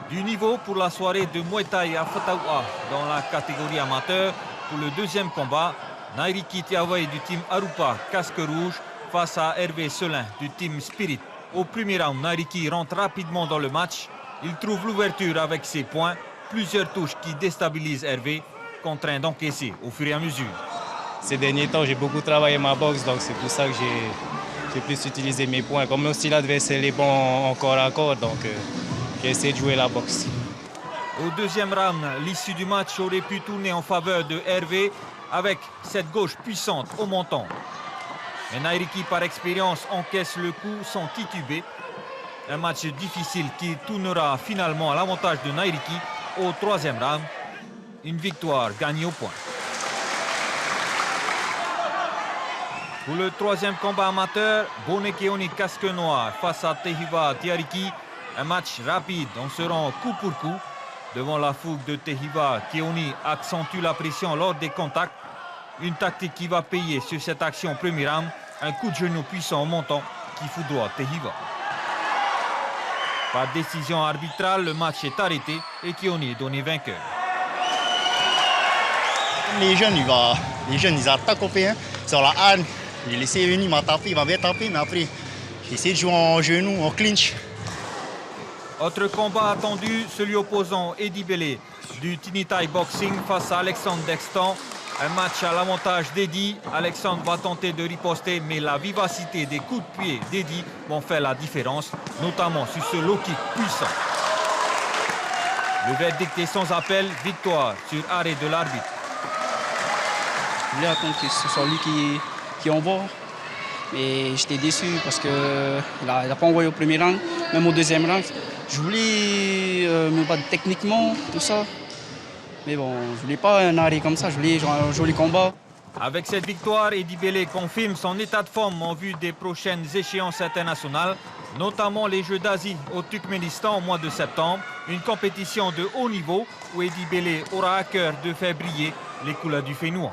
Du niveau pour la soirée de Muay Thai à Fataoua dans la catégorie amateur. Pour le deuxième combat, Nairiki Tiawai du team Arupa, casque rouge, face à Hervé Selin du team Spirit. Au premier round, Nairiki rentre rapidement dans le match. Il trouve l'ouverture avec ses points. Plusieurs touches qui déstabilisent Hervé, contraint d'encaisser au fur et à mesure. Ces derniers temps, j'ai beaucoup travaillé ma boxe, donc c'est pour ça que j'ai plus utilisé mes points. Comme mon style adversaire est bon en corps à corps, donc j'ai essayé de jouer la boxe. Au deuxième round, l'issue du match aurait pu tourner en faveur de Hervé avec cette gauche puissante au menton. Mais Nairiki, par expérience, encaisse le coup sans tituber. Un match difficile qui tournera finalement à l'avantage de Nairiki au troisième round. Une victoire gagnée au point. Pour le troisième combat amateur, Bonekeoni casque noir face à Tehiva Tiariki. Un match rapide, on se rend coup pour coup. Devant la fougue de Tehiva, Keoni accentue la pression lors des contacts. Une tactique qui va payer sur cette action premier round. Un coup de genou puissant au menton qui foudroie Tehiva. Par décision arbitrale, le match est arrêté et Keoni est donné vainqueur. Les jeunes, ils attaquent au pied, sur la hanne. J'ai laissé venir, il m'a tapé, il m'a bien tapé, mais après, j'ai essayé de jouer en genou, en clinch. Autre combat attendu, celui opposant Eddie Bellé du Tinitai Boxing face à Alexandre Dexton. Un match à l'avantage d'Eddie. Alexandre va tenter de riposter, mais la vivacité des coups de pied d'Eddie vont faire la différence, notamment sur ce low kick puissant. Le verdict est sans appel, victoire sur arrêt de l'arbitre. Je voulais attendre que ce soit lui qui envoie. Mais j'étais déçu parce qu'il n'a pas envoyé au premier round, même au deuxième round. Je voulais me battre techniquement, tout ça. Mais bon, je ne voulais pas un arrêt comme ça, je voulais un joli combat. Avec cette victoire, Eddie Bellé confirme son état de forme en vue des prochaines échéances internationales, notamment les Jeux d'Asie au Turkménistan au mois de septembre. Une compétition de haut niveau où Eddie Bellé aura à cœur de faire briller les couleurs du Fénois.